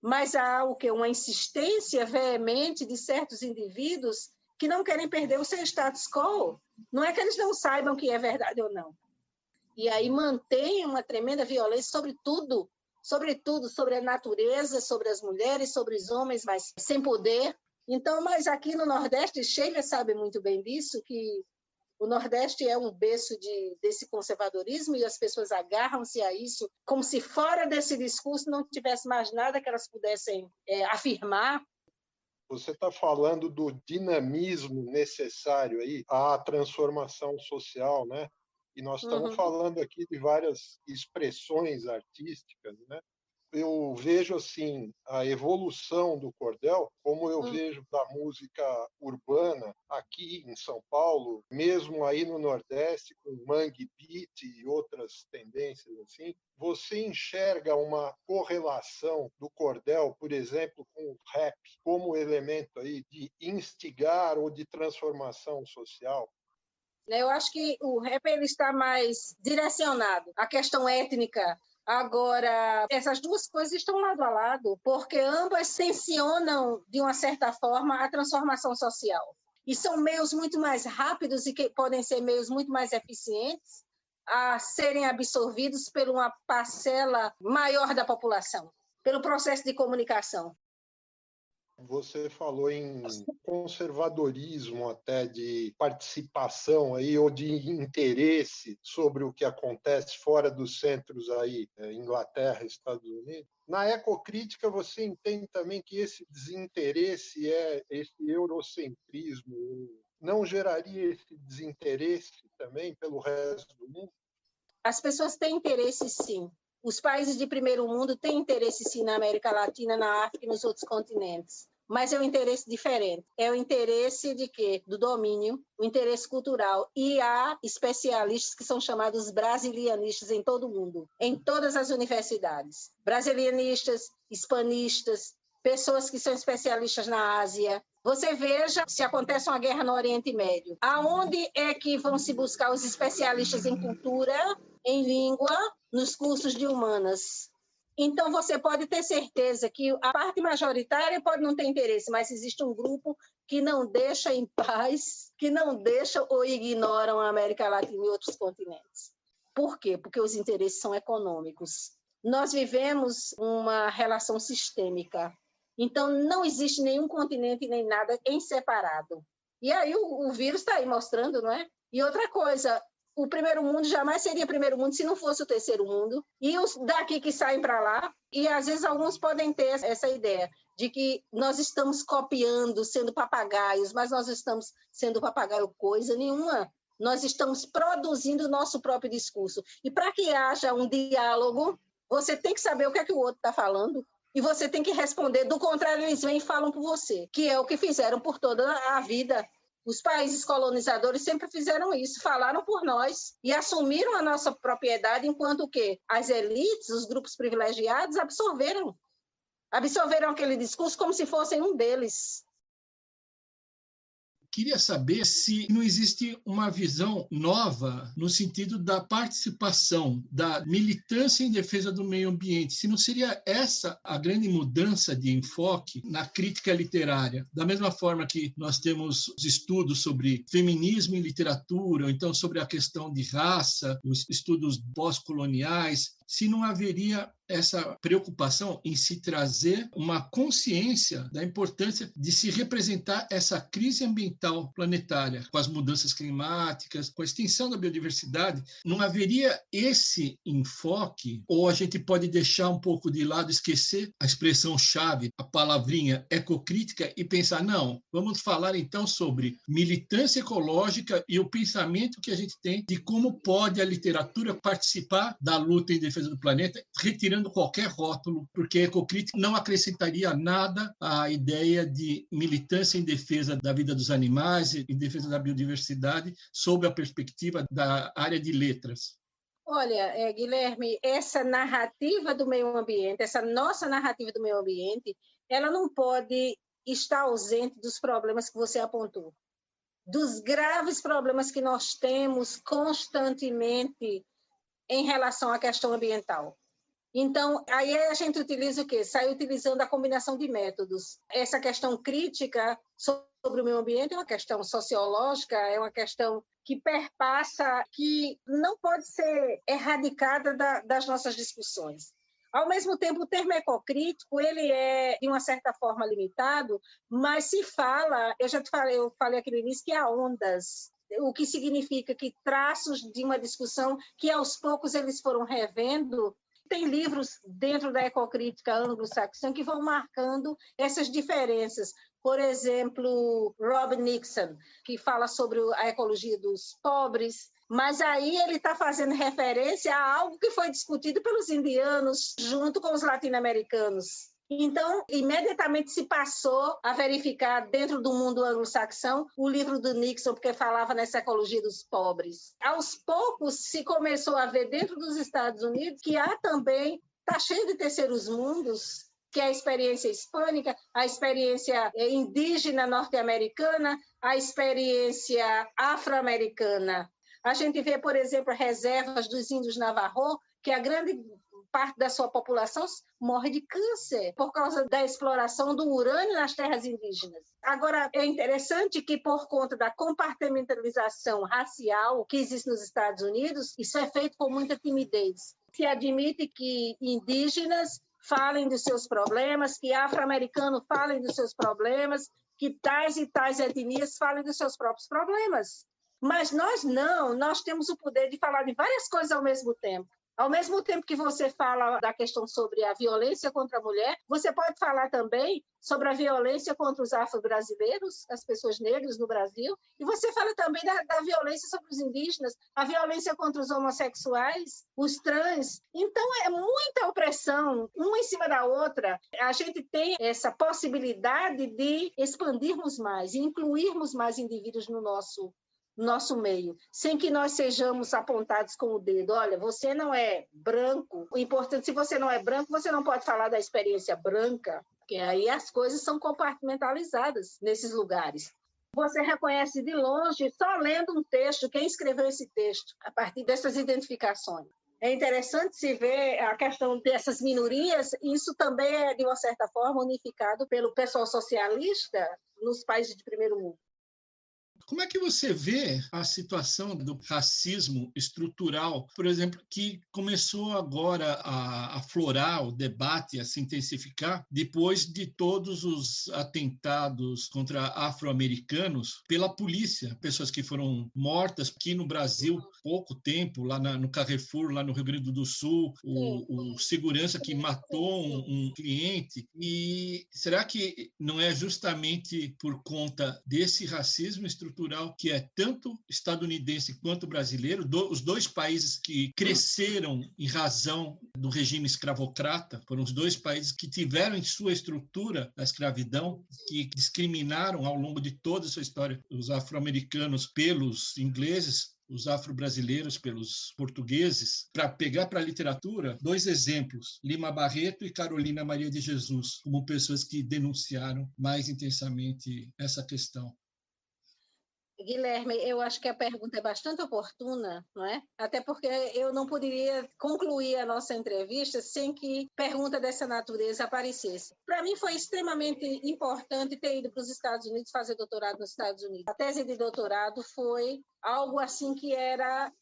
mas há uma insistência veemente de certos indivíduos que não querem perder o seu status quo. Não é que eles não saibam que é verdade ou não. E aí mantém uma tremenda violência sobre tudo, sobre a natureza, sobre as mulheres, sobre os homens, mas sem poder. Então, mas aqui no Nordeste, Sheila sabe muito bem disso, que o Nordeste é um berço desse conservadorismo e as pessoas agarram-se a isso como se fora desse discurso não tivesse mais nada que elas pudessem afirmar.
Você está falando do dinamismo necessário aí à transformação social, né? E nós estamos falando aqui de várias expressões artísticas, né? Eu vejo assim a evolução do cordel, como eu vejo da música urbana aqui em São Paulo, mesmo aí no Nordeste com mangue beat e outras tendências assim. Você enxerga uma correlação do cordel, por exemplo, com o rap, como elemento aí de instigar ou de transformação social?
Eu acho que o rap ele está mais direcionado à questão étnica. Agora, essas duas coisas estão lado a lado, porque ambas tensionam, de uma certa forma, a transformação social. E são meios muito mais rápidos e que podem ser meios muito mais eficientes a serem absorvidos por uma parcela maior da população, pelo processo de comunicação.
Você falou em conservadorismo até de participação aí, ou de interesse sobre o que acontece fora dos centros aí, Inglaterra, Estados Unidos. Na ecocrítica, você entende também que esse desinteresse, esse eurocentrismo, não geraria esse desinteresse também pelo resto do mundo?
As pessoas têm interesse, sim. Os países de primeiro mundo têm interesse, sim, na América Latina, na África e nos outros continentes. Mas é um interesse diferente. É o interesse de quê? Do domínio, o interesse cultural. E há especialistas que são chamados brasilianistas em todo o mundo, em todas as universidades. Brasilianistas, hispanistas, pessoas que são especialistas na Ásia. Você veja se acontece uma guerra no Oriente Médio. Aonde é que vão se buscar os especialistas em cultura, em língua, nos cursos de humanas? Então, você pode ter certeza que a parte majoritária pode não ter interesse, mas existe um grupo que não deixa em paz, que não deixa ou ignoram a América Latina e outros continentes. Por quê? Porque os interesses são econômicos. Nós vivemos uma relação sistêmica. Então, não existe nenhum continente nem nada em separado. E aí o vírus está aí mostrando, não é? E outra coisa, o primeiro mundo jamais seria primeiro mundo se não fosse o terceiro mundo. E os daqui que saem para lá, e às vezes alguns podem ter essa ideia de que nós estamos copiando, sendo papagaios, mas nós estamos sendo papagaio coisa nenhuma. Nós estamos produzindo o nosso próprio discurso. E para que haja um diálogo, você tem que saber o que é que o outro está falando, e você tem que responder. Do contrário, eles vêm e falam por você, que é o que fizeram por toda a vida. Os países colonizadores sempre fizeram isso, falaram por nós e assumiram a nossa propriedade, enquanto o quê? As elites, os grupos privilegiados, absorveram aquele discurso como se fossem um deles.
Queria saber se não existe uma visão nova no sentido da participação, da militância em defesa do meio ambiente. Se não seria essa a grande mudança de enfoque na crítica literária. Da mesma forma que nós temos estudos sobre feminismo em literatura, ou então sobre a questão de raça, os estudos pós-coloniais, se não haveria essa preocupação em se trazer uma consciência da importância de se representar essa crise ambiental planetária, com as mudanças climáticas, com a extinção da biodiversidade, não haveria esse enfoque, ou a gente pode deixar um pouco de lado, esquecer a expressão-chave, a palavrinha ecocrítica e pensar, não, vamos falar então sobre militância ecológica e o pensamento que a gente tem de como pode a literatura participar da luta em defesa do planeta, retirando qualquer rótulo, porque a ecocrítica não acrescentaria nada à ideia de militância em defesa da vida dos animais, em defesa da biodiversidade, sob a perspectiva da área de letras.
Olha, Guilherme, essa narrativa do meio ambiente, essa nossa narrativa do meio ambiente, ela não pode estar ausente dos problemas que você apontou, dos graves problemas que nós temos constantemente em relação à questão ambiental. Então, aí a gente utiliza o quê? Sai utilizando a combinação de métodos. Essa questão crítica sobre o meio ambiente é uma questão sociológica, é uma questão que perpassa, que não pode ser erradicada das nossas discussões. Ao mesmo tempo, o termo ecocrítico, ele é, de uma certa forma, limitado, mas se fala, eu falei aqui no início, que há ondas, o que significa que traços de uma discussão que, aos poucos, eles foram revendo. Tem livros dentro da ecocrítica anglo-saxã que vão marcando essas diferenças. Por exemplo, Rob Nixon, que fala sobre a ecologia dos pobres, mas aí ele está fazendo referência a algo que foi discutido pelos indianos junto com os latino-americanos. Então, imediatamente se passou a verificar dentro do mundo anglo-saxão o livro do Nixon, porque falava nessa ecologia dos pobres. Aos poucos se começou a ver dentro dos Estados Unidos que há também, está cheio de terceiros mundos, que é a experiência hispânica, a experiência indígena norte-americana, a experiência afro-americana. A gente vê, por exemplo, reservas dos índios Navajo, que a grande parte da sua população morre de câncer por causa da exploração do urânio nas terras indígenas. Agora, é interessante que, por conta da compartimentalização racial que existe nos Estados Unidos, isso é feito com muita timidez. Se admite que indígenas falem dos seus problemas, que afro-americanos falem dos seus problemas, que tais e tais etnias falem dos seus próprios problemas. Mas nós não, nós temos o poder de falar de várias coisas ao mesmo tempo. Ao mesmo tempo que você fala da questão sobre a violência contra a mulher, você pode falar também sobre a violência contra os afro-brasileiros, as pessoas negras no Brasil, e você fala também da violência sobre os indígenas, a violência contra os homossexuais, os trans. Então, é muita opressão, uma em cima da outra. A gente tem essa possibilidade de expandirmos mais, incluirmos mais indivíduos no nosso meio, sem que nós sejamos apontados com o dedo. Olha, você não é branco. O importante, se você não é branco, você não pode falar da experiência branca, porque aí as coisas são compartimentalizadas nesses lugares. Você reconhece de longe, só lendo um texto, quem escreveu esse texto, a partir dessas identificações. É interessante se ver a questão dessas minorias, e isso também é, de uma certa forma, unificado pelo pessoal socialista nos países de primeiro mundo.
Como é que você vê a situação do racismo estrutural, por exemplo, que começou agora a aflorar o debate, a se intensificar, depois de todos os atentados contra afro-americanos pela polícia, pessoas que foram mortas aqui no Brasil há pouco tempo, lá no Carrefour, lá no Rio Grande do Sul, o segurança que matou um cliente. E será que não é justamente por conta desse racismo estrutural que é tanto estadunidense quanto brasileiro, os dois países que cresceram em razão do regime escravocrata, foram os dois países que tiveram em sua estrutura a escravidão, que discriminaram ao longo de toda a sua história os afro-americanos pelos ingleses, os afro-brasileiros pelos portugueses. Para pegar para a literatura, dois exemplos, Lima Barreto e Carolina Maria de Jesus, como pessoas que denunciaram mais intensamente essa questão.
Guilherme, eu acho que a pergunta é bastante oportuna, não é? Até porque eu não poderia concluir a nossa entrevista sem que pergunta dessa natureza aparecesse. Para mim foi extremamente importante ter ido para os Estados Unidos fazer doutorado nos Estados Unidos. A tese de doutorado foi algo assim que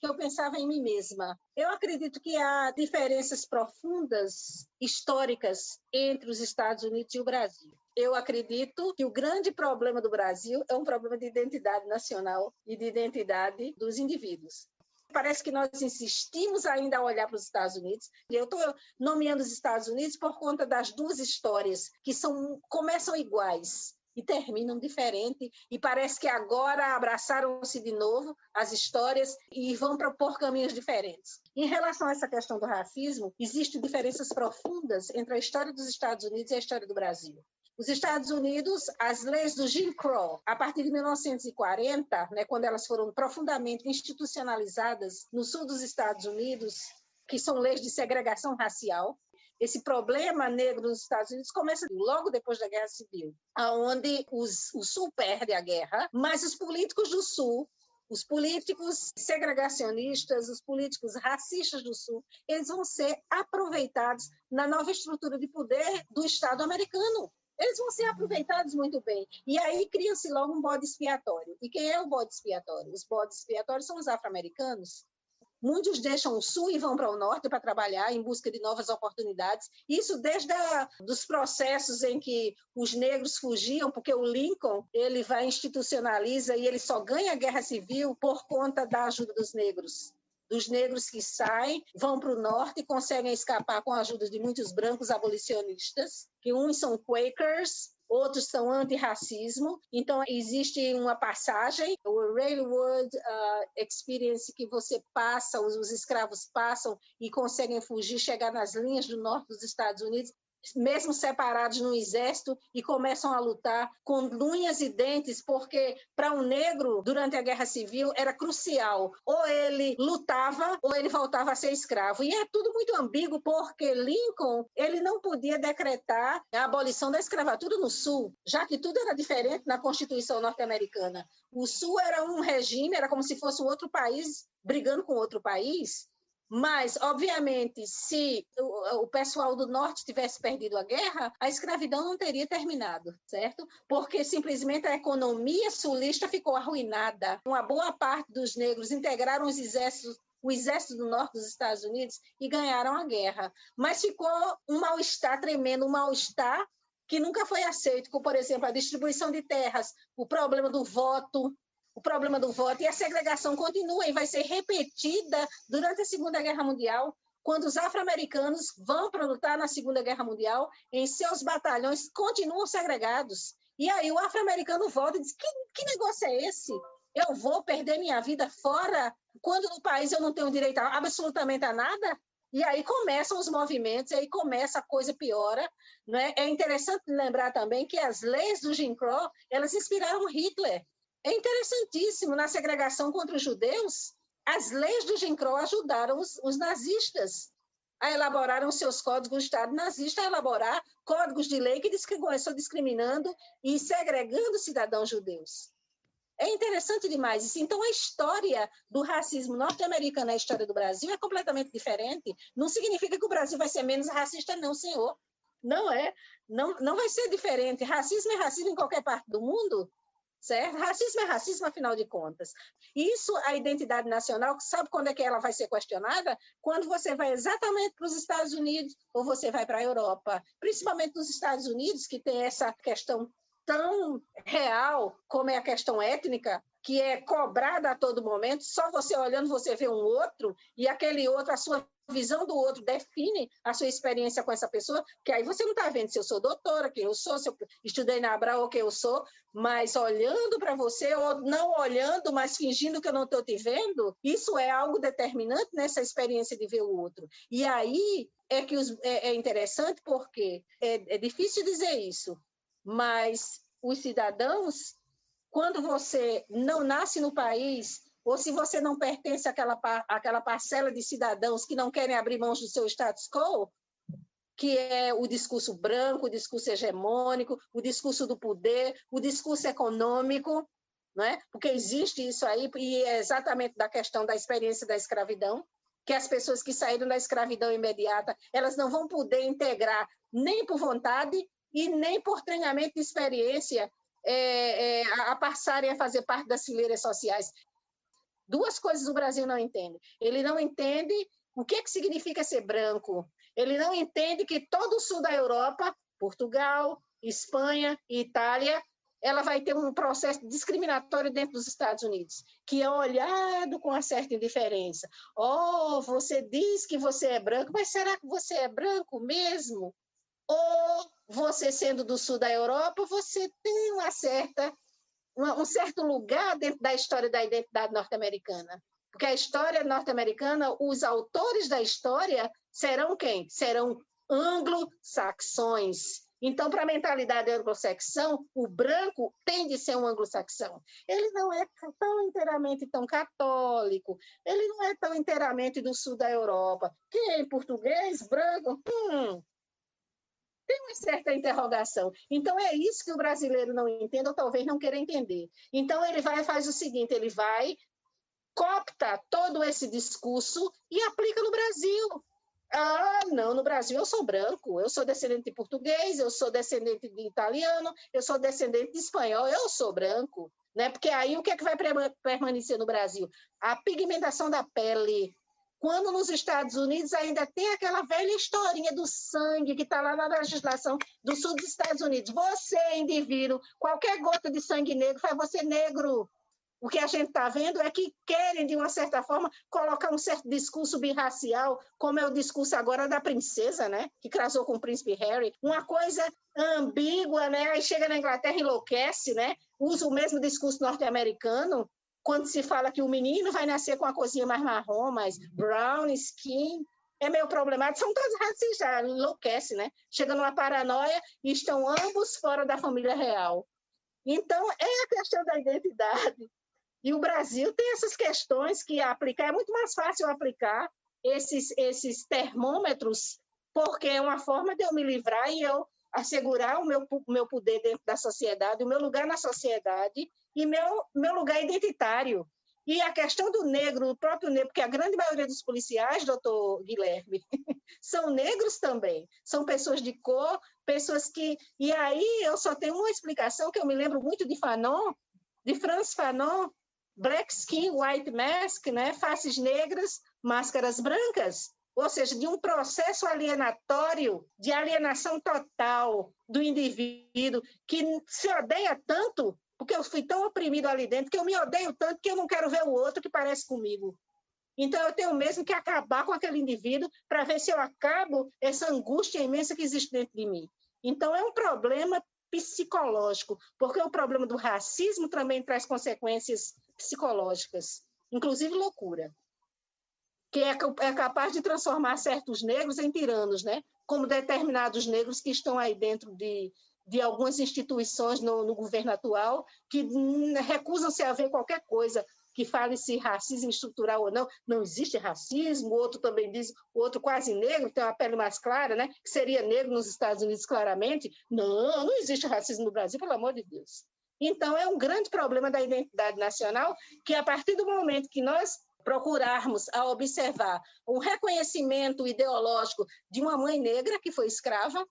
eu pensava em mim mesma. Eu acredito que há diferenças profundas, históricas, entre os Estados Unidos e o Brasil. Eu acredito que o grande problema do Brasil é um problema de identidade nacional e de identidade dos indivíduos. Parece que nós insistimos ainda a olhar para os Estados Unidos. Eu estou nomeando os Estados Unidos por conta das duas histórias que começam iguais e terminam diferente, e parece que agora abraçaram-se de novo as histórias e vão propor caminhos diferentes. Em relação a essa questão do racismo, existem diferenças profundas entre a história dos Estados Unidos e a história do Brasil. Os Estados Unidos, as leis do Jim Crow, a partir de 1940, quando elas foram profundamente institucionalizadas no sul dos Estados Unidos, que são leis de segregação racial, esse problema negro nos Estados Unidos começa logo depois da Guerra Civil, onde o Sul perde a guerra, mas os políticos do Sul, os políticos segregacionistas, os políticos racistas do Sul, eles vão ser aproveitados na nova estrutura de poder do Estado americano. Eles vão ser aproveitados muito bem. E aí cria-se logo um bode expiatório. E quem é o bode expiatório? Os bodes expiatórios são os afro-americanos. Muitos deixam o Sul e vão para o Norte para trabalhar em busca de novas oportunidades. Isso desde dos processos em que os negros fugiam, porque o Lincoln ele vai institucionaliza e ele só ganha a guerra civil por conta da ajuda dos negros que saem, vão para o norte e conseguem escapar com a ajuda de muitos brancos abolicionistas, que uns são Quakers, outros são antirracismo. Então, existe uma passagem, o Railroad Experience, que você passa, os escravos passam e conseguem fugir, chegar nas linhas do norte dos Estados Unidos, mesmo separados no exército, e começam a lutar com unhas e dentes, porque para um negro, durante a Guerra Civil, era crucial. Ou ele lutava, ou ele voltava a ser escravo. E é tudo muito ambíguo, porque Lincoln ele não podia decretar a abolição da escravatura no Sul, já que tudo era diferente na Constituição norte-americana. O Sul era um regime, era como se fosse um outro país brigando com outro país. Mas, obviamente, se o pessoal do norte tivesse perdido a guerra, a escravidão não teria terminado, certo? Porque simplesmente a economia sulista ficou arruinada. Uma boa parte dos negros integraram os exércitos o exército do norte dos Estados Unidos e ganharam a guerra. Mas ficou um mal-estar tremendo, um mal-estar que nunca foi aceito, como, por exemplo, a distribuição de terras, o problema do voto, e a segregação continua e vai ser repetida durante a Segunda Guerra Mundial, quando os afro-americanos vão para lutar na Segunda Guerra Mundial, em seus batalhões continuam segregados. E aí o afro-americano volta e diz, que negócio é esse? Eu vou perder minha vida fora, quando no país eu não tenho direito absolutamente a nada? E aí começam os movimentos, aí começa a coisa piora. Né? É interessante lembrar também que as leis do Jim Crow, elas inspiraram Hitler. É interessantíssimo, na segregação contra os judeus, as leis do Jim Crow ajudaram os nazistas a elaborar os seus códigos, o Estado nazista a elaborar códigos de lei que começou discriminando e segregando cidadãos judeus. É interessante demais isso. Então, a história do racismo norte-americano e a história do Brasil é completamente diferente. Não significa que o Brasil vai ser menos racista, não, senhor. Não é. Não vai ser diferente. Racismo é racismo em qualquer parte do mundo, certo? Racismo é racismo, afinal de contas. Isso, a identidade nacional, sabe quando é que ela vai ser questionada? Quando você vai exatamente para os Estados Unidos ou você vai para a Europa. Principalmente nos Estados Unidos, que tem essa questão tão real como é a questão étnica, que é cobrada a todo momento, só você olhando você vê um outro, e aquele outro, a sua visão do outro define a sua experiência com essa pessoa, que aí você não está vendo se eu sou doutora, quem eu sou, se eu estudei na Abrão ou quem eu sou, mas olhando para você, ou não olhando, mas fingindo que eu não estou te vendo, isso é algo determinante nessa experiência de ver o outro. E aí é que é interessante porque é difícil dizer isso, mas os cidadãos, quando você não nasce no país, ou se você não pertence àquela parcela de cidadãos que não querem abrir mãos do seu status quo, que é o discurso branco, o discurso hegemônico, o discurso do poder, o discurso econômico, né? Porque existe isso aí, e é exatamente da questão da experiência da escravidão, que as pessoas que saíram da escravidão imediata, elas não vão poder integrar nem por vontade e nem por treinamento de experiência a passarem a fazer parte das fileiras sociais. Duas coisas o Brasil não entende. Ele não entende o que significa ser branco. Ele não entende que todo o sul da Europa, Portugal, Espanha e Itália, ela vai ter um processo discriminatório dentro dos Estados Unidos, que é olhado com uma certa indiferença. Oh, você diz que você é branco, mas será que você é branco mesmo? Ou você, sendo do sul da Europa, você tem um certo lugar dentro da história da identidade norte-americana. Porque a história norte-americana, os autores da história serão quem? Serão anglo-saxões. Então, para a mentalidade anglo-saxão, o branco tem de ser um anglo-saxão. Ele não é tão inteiramente tão católico, ele não é tão inteiramente do sul da Europa. Quem? Português, branco? Tem uma certa interrogação. Então, é isso que o brasileiro não entende, ou talvez não queira entender. Então, ele faz o seguinte, ele coopta todo esse discurso e aplica no Brasil. Ah, não, no Brasil eu sou branco, eu sou descendente de português, eu sou descendente de italiano, eu sou descendente de espanhol, eu sou branco. Né? Porque aí o que é que vai permanecer no Brasil? A pigmentação da pele. Quando nos Estados Unidos ainda tem aquela velha historinha do sangue que está lá na legislação do sul dos Estados Unidos. Você, indivíduo, qualquer gota de sangue negro faz você negro. O que a gente está vendo é que querem, de uma certa forma, colocar um certo discurso birracial, como é o discurso agora da princesa, né? Que casou com o príncipe Harry. Uma coisa ambígua, né? Aí chega na Inglaterra e enlouquece, né? Usa o mesmo discurso norte-americano, quando se fala que o menino vai nascer com a coisinha mais marrom, mais brown skin, é meio problemático. São todos racistas, enlouquece, né? Chega numa paranoia e estão ambos fora da família real. Então, é a questão da identidade. E o Brasil tem essas questões que aplicar, é muito mais fácil aplicar esses termômetros, porque é uma forma de eu me livrar e eu assegurar o meu poder dentro da sociedade, o meu lugar na sociedade e meu lugar identitário. E a questão do negro, o próprio negro, porque a grande maioria dos policiais, doutor Guilherme, são negros também, são pessoas de cor, pessoas que... E aí eu só tenho uma explicação que eu me lembro muito de Fanon, de Frantz Fanon, black skin, white mask, né? Faces negras, máscaras brancas, ou seja, de um processo alienatório, de alienação total do indivíduo, que se odeia tanto, porque eu fui tão oprimido ali dentro, que eu me odeio tanto que eu não quero ver o outro que parece comigo. Então, eu tenho mesmo que acabar com aquele indivíduo para ver se eu acabo essa angústia imensa que existe dentro de mim. Então, é um problema psicológico, porque o problema do racismo também traz consequências psicológicas, inclusive loucura, que é capaz de transformar certos negros em tiranos, né? Como determinados negros que estão aí dentro de algumas instituições no governo atual, que recusam-se a ver qualquer coisa que fale se racismo estrutural ou não. Não existe racismo, o outro também diz, o outro quase negro, tem uma pele mais clara, né? Que seria negro nos Estados Unidos claramente. Não existe racismo no Brasil, pelo amor de Deus. Então, é um grande problema da identidade nacional, que a partir do momento que nós procurarmos a observar um reconhecimento ideológico de uma mãe negra que foi escrava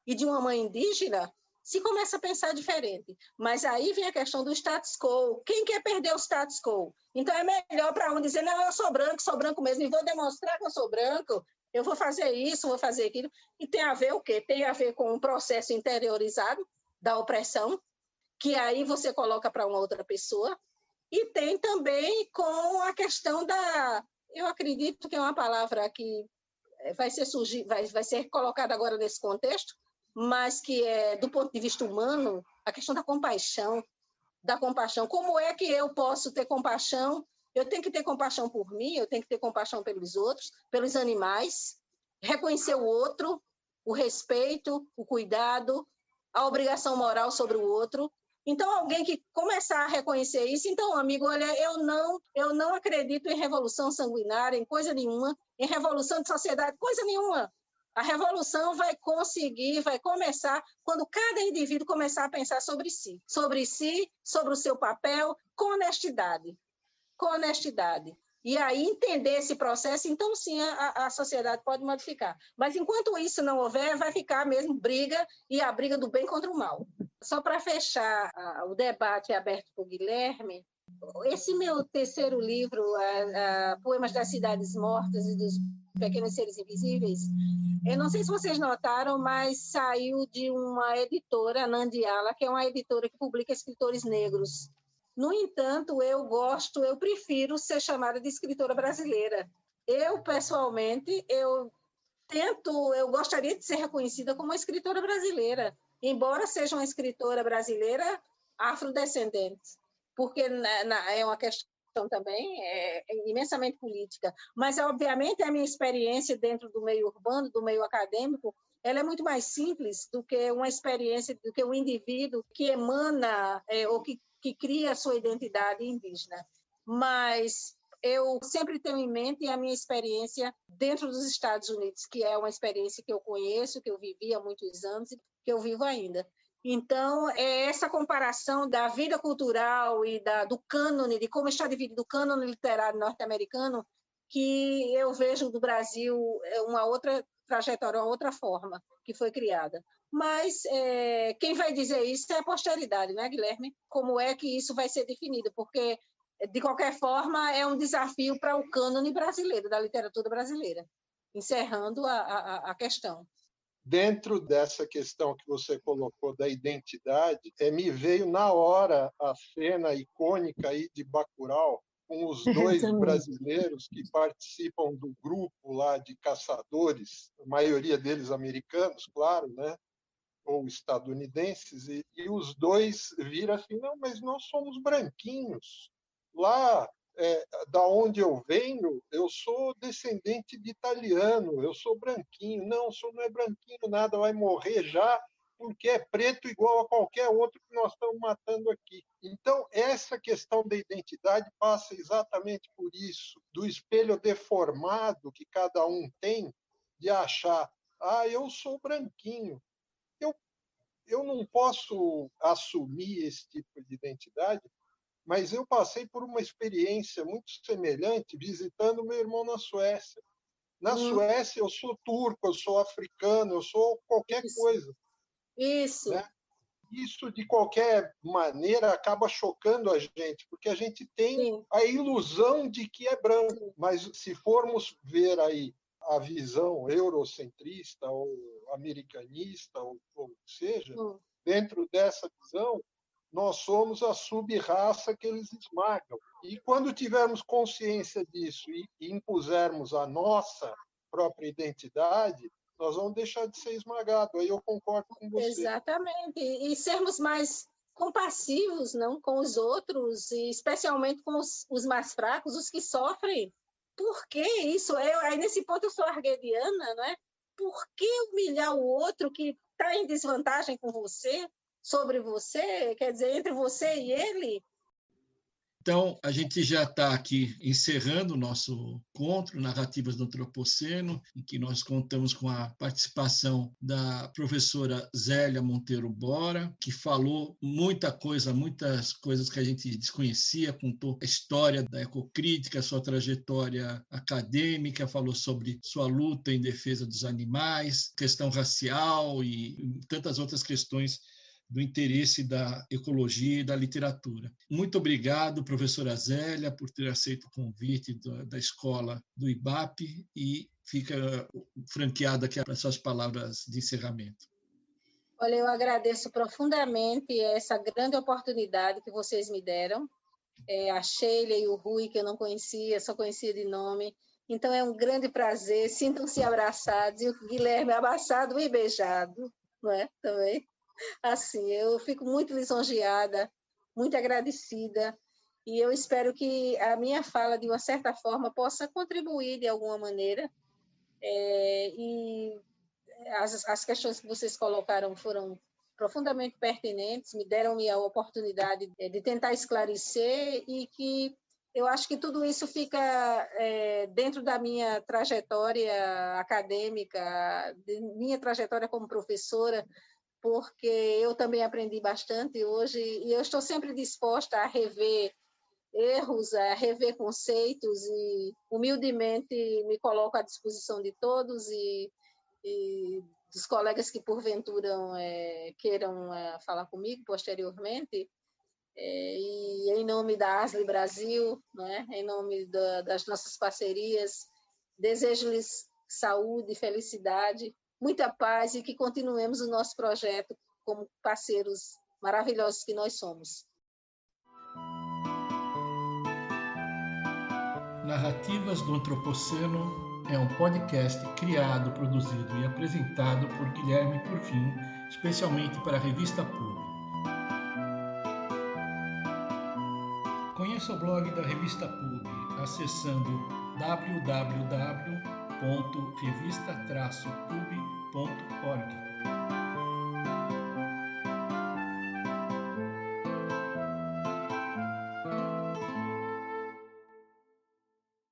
e de uma mãe indígena, se começa a pensar diferente. Mas aí vem a questão do status quo. Quem quer perder o status quo? Então é melhor para um dizer, não, eu sou branco mesmo, e vou demonstrar que eu sou branco, eu vou fazer isso, vou fazer aquilo. E tem a ver o quê? Tem a ver com um processo interiorizado da opressão, que aí você coloca para uma outra pessoa, e tem também com a questão eu acredito que é uma palavra que vai ser colocada agora nesse contexto, mas que é, do ponto de vista humano, a questão da compaixão. Como é que eu posso ter compaixão? Eu tenho que ter compaixão por mim, eu tenho que ter compaixão pelos outros, pelos animais, reconhecer o outro, o respeito, o cuidado, a obrigação moral sobre o outro. Então, alguém que começar a reconhecer isso, então, amigo, olha, eu não acredito em revolução sanguinária, em coisa nenhuma, em revolução de sociedade, coisa nenhuma. A revolução vai começar quando cada indivíduo começar a pensar sobre si, sobre o seu papel, com honestidade. E aí entender esse processo, então sim, a sociedade pode modificar. Mas enquanto isso não houver, vai ficar mesmo briga, e a briga do bem contra o mal. Só para fechar o debate aberto por Guilherme, esse meu terceiro livro, Poemas das Cidades Mortas e dos Pequenos Seres Invisíveis, eu não sei se vocês notaram, mas saiu de uma editora, Nandiala, que é uma editora que publica escritores negros. No entanto, eu prefiro ser chamada de escritora brasileira. Eu, pessoalmente, eu gostaria de ser reconhecida como uma escritora brasileira, embora seja uma escritora brasileira afrodescendente, porque é uma questão também imensamente política, mas obviamente a minha experiência dentro do meio urbano, do meio acadêmico, ela é muito mais simples do que uma experiência, do que um indivíduo que emana ou que cria a sua identidade indígena. Mas eu sempre tenho em mente a minha experiência dentro dos Estados Unidos, que é uma experiência que eu conheço, que eu vivi há muitos anos e que eu vivo ainda. Então, é essa comparação da vida cultural e do cânone, de como está dividido o cânone literário norte-americano, que eu vejo do Brasil uma outra trajetória, uma outra forma que foi criada. Mas quem vai dizer isso é a posteridade, né, Guilherme? Como é que isso vai ser definido? Porque, de qualquer forma, é um desafio para o cânone brasileiro, da literatura brasileira. Encerrando a questão.
Dentro dessa questão que você colocou da identidade, me veio na hora a cena icônica aí de Bacurau, com os dois brasileiros que participam do grupo lá de caçadores, a maioria deles americanos, claro, né? Ou estadunidenses, e os dois viram assim, não, mas nós somos branquinhos. Lá, da onde eu venho, eu sou descendente de italiano, eu sou branquinho. Não, o senhor não é branquinho nada, vai morrer já, porque é preto igual a qualquer outro que nós estamos matando aqui. Então, essa questão da identidade passa exatamente por isso, do espelho deformado que cada um tem, de achar, eu sou branquinho. Eu não posso assumir esse tipo de identidade, mas eu passei por uma experiência muito semelhante visitando meu irmão na Suécia. Na Suécia, eu sou turco, eu sou africano, eu sou qualquer coisa.
Isso.
Né? Isso, de qualquer maneira, acaba chocando a gente, porque a gente tem a ilusão de que é branco. Mas se formos ver aí a visão eurocentrista ou americanista, ou seja, dentro dessa visão, nós somos a sub-raça que eles esmagam. E quando tivermos consciência disso e impusermos a nossa própria identidade, nós vamos deixar de ser esmagados. Aí eu concordo com você.
Exatamente. E sermos mais compassivos, não, com os outros, e especialmente com os mais fracos, os que sofrem. Por que isso? Aí nesse ponto eu sou arguediana, não é? Por que humilhar o outro que está em desvantagem com você, sobre você, quer dizer, entre você e ele?
Então, a gente já está aqui encerrando o nosso encontro, Narrativas do Antropoceno, em que nós contamos com a participação da professora Zélia Monteiro Bora, que falou muitas coisas que a gente desconhecia, contou a história da ecocrítica, sua trajetória acadêmica, falou sobre sua luta em defesa dos animais, questão racial e tantas outras questões do interesse da ecologia e da literatura. Muito obrigado, professora Zélia, por ter aceito o convite da escola do IBAP e fica franqueada aqui para suas palavras de encerramento.
Olha, eu agradeço profundamente essa grande oportunidade que vocês me deram. A Sheila e o Rui, que eu não conhecia, só conhecia de nome. Então, é um grande prazer. Sintam-se abraçados. E o Guilherme abraçado e beijado, não é? Também. Assim, eu fico muito lisonjeada, muito agradecida, e eu espero que a minha fala, de uma certa forma, possa contribuir de alguma maneira. E as questões que vocês colocaram foram profundamente pertinentes, me deram-me a oportunidade de tentar esclarecer, e que eu acho que tudo isso fica dentro da minha trajetória acadêmica, minha trajetória como professora, porque eu também aprendi bastante hoje, e eu estou sempre disposta a rever erros, a rever conceitos, e humildemente me coloco à disposição de todos e dos colegas que porventura queiram falar comigo posteriormente, e em nome da ASLI Brasil, né, em nome das nossas parcerias, desejo-lhes saúde, felicidade, muita paz, e que continuemos o nosso projeto como parceiros maravilhosos que nós somos.
Narrativas do Antropoceno é um podcast criado, produzido e apresentado por Guilherme Porfim, especialmente para a revista PUB. Conheça o blog da revista PUB acessando www.revista-pub.org.